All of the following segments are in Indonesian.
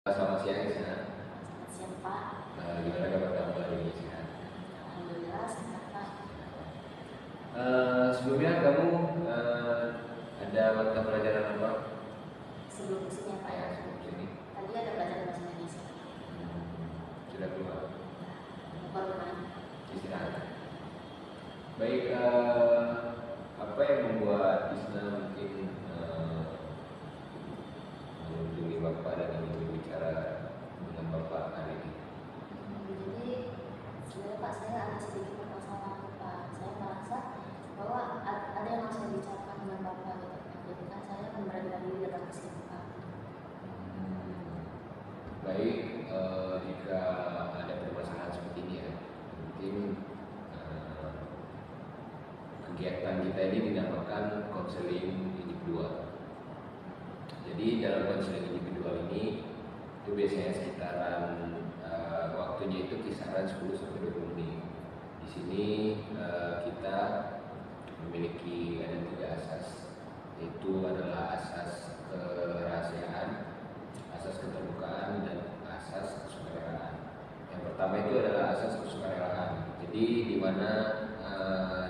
Selamat siang Isna. Selamat siang Pak. Gimana kabar kamu hari ini sehat? Alhamdulillah sehat Pak. Sebelumnya kamu ada mata pelajaran apa? Sebelum kesini ya Pak ya. Sebelum sini Tadi ada pelajaran bahasa Indonesia. sudah keluar Baru main. istirahat. Baik, apa yang membuat Isna mungkin mengunjungi Bapak dan ingin berbicara dengan Bapak hari ini? Jadi sebenarnya Pak saya ada sedikit permasalahan Pak. Saya merasa bahwa ada yang harus saya bicarakan dengan Bapak gitu. Jadi kan saya akan berani diri datang ke sini Pak. Baik, jika ada permasalahan seperti ini ya, mungkin kegiatan kita ini dinamakan konseling individual. Jadi dalam konseling individual ini itu biasanya sekitaran waktunya itu kisaran 10-20 menit. Di sini kita memiliki ada 3 asas, yaitu adalah asas kerahasiaan, asas keterbukaan, dan asas kesukarela. Yang pertama itu adalah asas kesukarelaan. Jadi di mana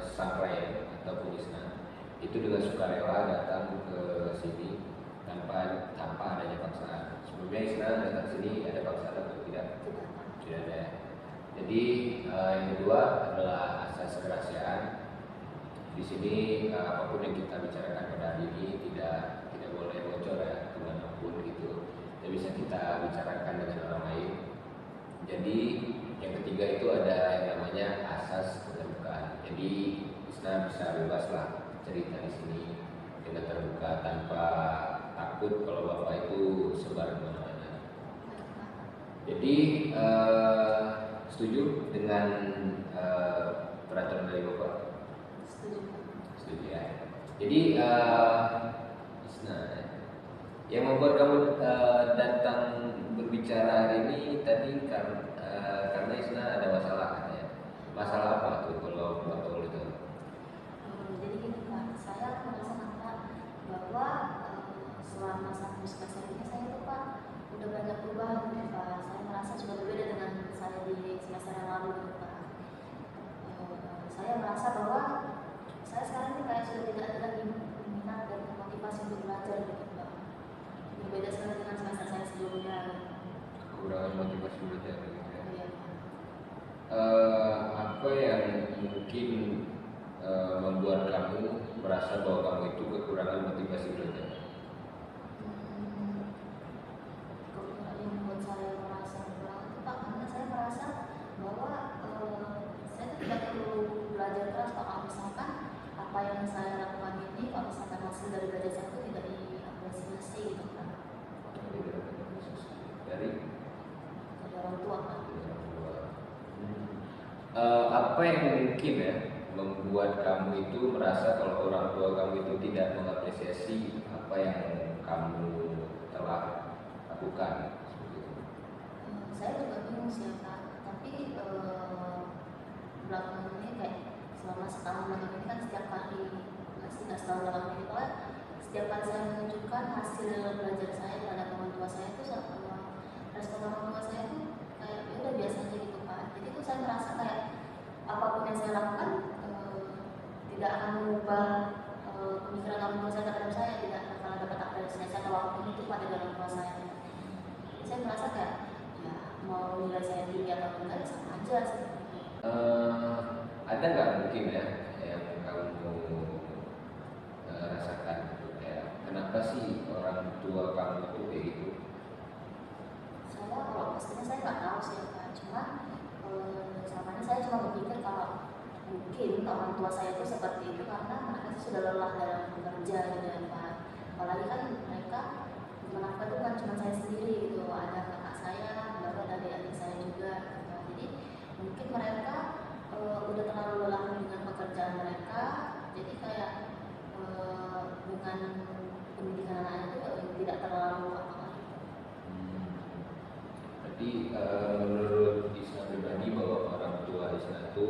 sang klien ataupun Isna itu dengan sukarela datang ke sini tanpa adanya paksaan. Sebelumnya Isna datang ke sini ada paksaan atau tidak? Tidak Pak. Tidak ada. Jadi yang kedua adalah asas kerahasiaan. Di sini apapun yang kita bicarakan pada hari ini tidak boleh bocor ya kemanapun gitu. Tidak bisa kita bicarakan dengan orang lain. Jadi yang ketiga itu ada yang namanya asas keterbukaan. Jadi Isna bisa bebas lah cerita di sini dengan terbuka tanpa takut kalau Bapak itu sebar kemana-mana. Jadi setuju dengan peraturan dari Bapak? Setuju Pak. Setuju ya. Jadi Isna, yang membuat kamu datang berbicara hari ini tadi karena Isna ada masalah katanya. Masalah apa tuh kalau Bapak boleh tahu? Jadi gini Pak, saya merasa bahwa selama 1 semester ini saya tuh Pak udah banyak perubahan gitu Pak. Saya merasa sudah berbeda dengan saya di semester yang lalu gitu Pak. Saya merasa bahwa saya sekarang ini kayak sudah tidak ada lagi minat dan motivasi untuk belajar gitu Pak. Berbeda sekali dengan semester saya sebelumnya. Kekurangan motivasi belajar gitu ya. Iya. Apa yang mungkin membuat kamu merasa bahwa kamu itu kekurangan motivasi belajar? Kebetulan yang membuat saya merasa kurang itu Pak, karena saya merasa bahwa saya itu tidak perlu belajar keras Pak. Kalau misalkan apa yang saya lakukan ini, kalau misalkan hasil dari belajar saya itu tidak diapresiasi gitu Pak. Dari Dari orang tua Pak. Apa yang mungkin ya membuat kamu itu merasa kalau orang tua kamu itu tidak mengapresiasi apa yang kamu telah lakukan? Saya juga bingung sih Pak, tapi belakangan ini kayak selama setahun belakangan ini kan setiap kali, masih nggak setahun belakangan ini Pak, setiap kali saya menunjukkan hasil belajar saya terhadap orang tua saya itu respon orang tua saya itu kayak ya udah biasa aja gitu Pak. Jadi itu saya merasa kayak apapun yang saya lakukan tidak akan mengubah pemikiran orang tua saya terhadap saya, tidak akan dapat apresiasi atau apapun itu pada orang tua saya. Jadi saya merasa kayak ya mau nilai saya tinggi atau enggak ya sama aja sih. Ada nggak mungkin ya yang kamu rasakan kayak kenapa sih orang tua kamu itu kayak gitu? Saya kalau pastinya saya nggak tahu sih Pak, cuma selama ini saya cuma berpikir kalau mungkin orang tua saya itu seperti itu karena mereka sudah lelah dalam bekerja gitu ya Pak. Apalagi kan mereka menafkah itu kan cuma saya sendiri gitu, ada kakak saya, baru ada adik saya juga. Nah, jadi mungkin mereka udah terlalu lelah dengan pekerjaan mereka, jadi kayak bukan pendidikan anaknya itu tidak terlalu Berarti menurut Isna pribadi bahwa orang tua Isna itu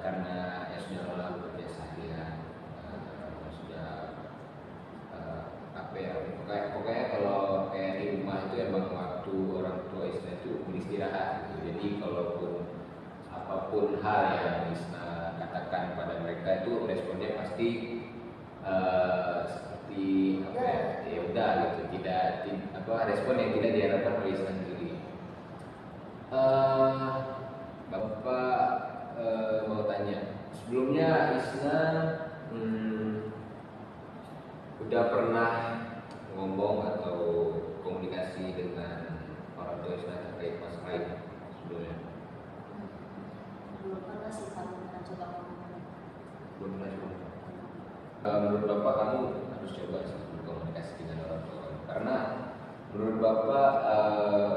karena ya sudah lelah bekerja seharian, sudah apa ya pokoknya kalau kayak di rumah itu emang mereka itu responnya pasti seperti apa ya, ya udah gitu, tidak respon yang tidak diharapkan oleh Isna sendiri. Bapak mau tanya, sebelumnya Isna udah pernah ngomong atau komunikasi dengan orang tua Isna terkait masalah ini sebelumnya? Belum pernah sih, kamu pernah coba ngomong. Belum pernah coba. Menurut Bapak kamu harus coba sih berkomunikasi dengan orang tua kamu, karena menurut Bapak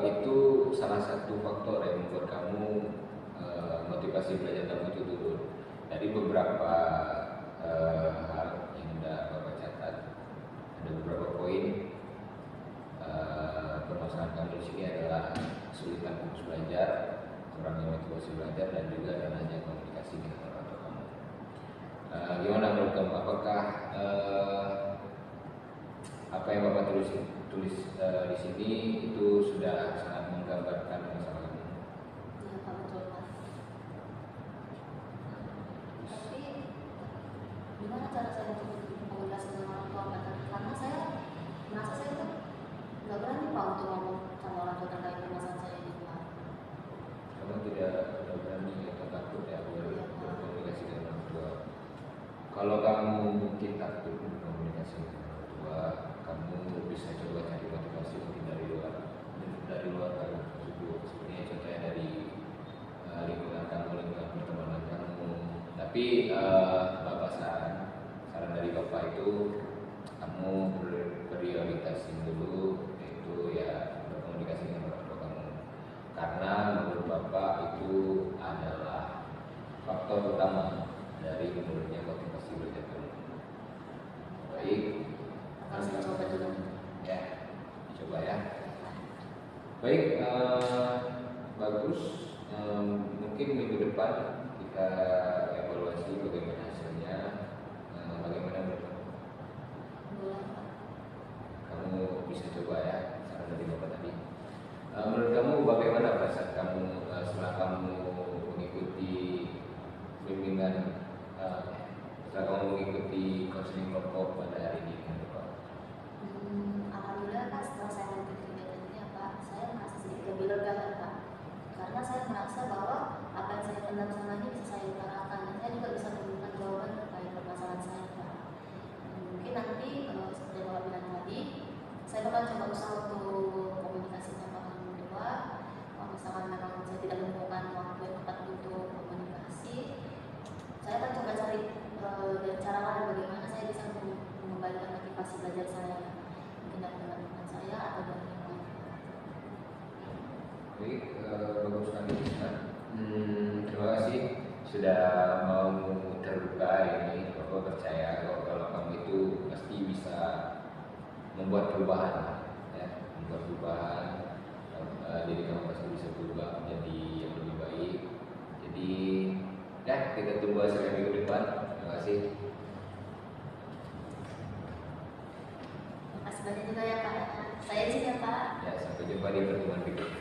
itu salah satu faktor yang membuat kamu motivasi belajar kamu itu turun. Dari beberapa hal yang sudah Bapak catat, ada beberapa poin. Permasalahan kamu di sini adalah kesulitan fokus belajar, kurangnya motivasi belajar, dan juga adanya komunikasi dengan orang tua kamu. Gimana menurut kamu? Apakah apa yang Bapak tulis di sini itu sudah sangat menggambarkan masalah kamu? Iya, Pak, betul, Pak. Tapi gimana cara saya untuk berkomunikasi dengan orang tua, Pak? Karena saya merasa saya tuh nggak berani, Pak, untuk ngomong sama orang tua terkait permasalahan saya ini, Pak. Kamu tidak berani atau takut ya berkomunikasi dengan orang tua? Kalau kamu mungkin takut berkomunikasi dengan orang tua, kamu bisa coba cari motivasi mungkin dari luar kamu tersebut. Sebenarnya contohnya dari lingkungan kamu, lingkungan pertemanan kamu. Tapi Bapak saran dari Bapak itu kamu prioritasin dulu, yaitu ya berkomunikasi dengan orang tua kamu, karena menurut Bapak itu adalah faktor utama dari menurunnya motivasi belajar kamu. Baik, Akan saya coba dulu. ya, coba ya. Baik, bagus. Mungkin minggu depan kita evaluasi bagaimana hasilnya. Bagaimana menurut kamu? Boleh, Pak. Kamu bisa coba ya saran dari Bapak tadi. Menurut kamu bagaimana perasaan kamu setelah kamu mengikuti bimbingan, setelah kamu mengikuti konseling kelompok pada hari ini, Bapak? Alhamdulillah, Pak, setelah saya mengikuti kegiatan ini, Pak, saya merasa sedikit lebih lega, ya, Pak. Karena saya merasa bahwa apa yang saya pendam selama ini bisa saya utarakan, dan saya juga bisa menemukan jawaban terkait permasalahan saya, Pak. Mungkin nanti seperti yang Bapak bilang tadi, saya bakal coba usaha untuk komunikasi sama orang tua. Kalau misalkan memang saya tidak menemukan waktu yang tepat untuk komunikasi, saya akan coba cari cara lain bagaimana saya bisa mengembalikan motivasi belajar saya, mungkin dari teman-teman saya atau dari yang lain. Baik, bagus sekali. Terima kasih sudah mau terbuka ini. Bapak percaya kalau kamu itu pasti bisa membuat perubahan, ya, membuat perubahan. Jadi kamu pasti bisa berubah menjadi yang lebih baik. Jadi ya, kita tunggu hasilnya minggu depan. Terima kasih. Terima kasih banyak juga ya, Pak. Saya izin ya, Pak. Ya, sampai jumpa di pertemuan berikutnya.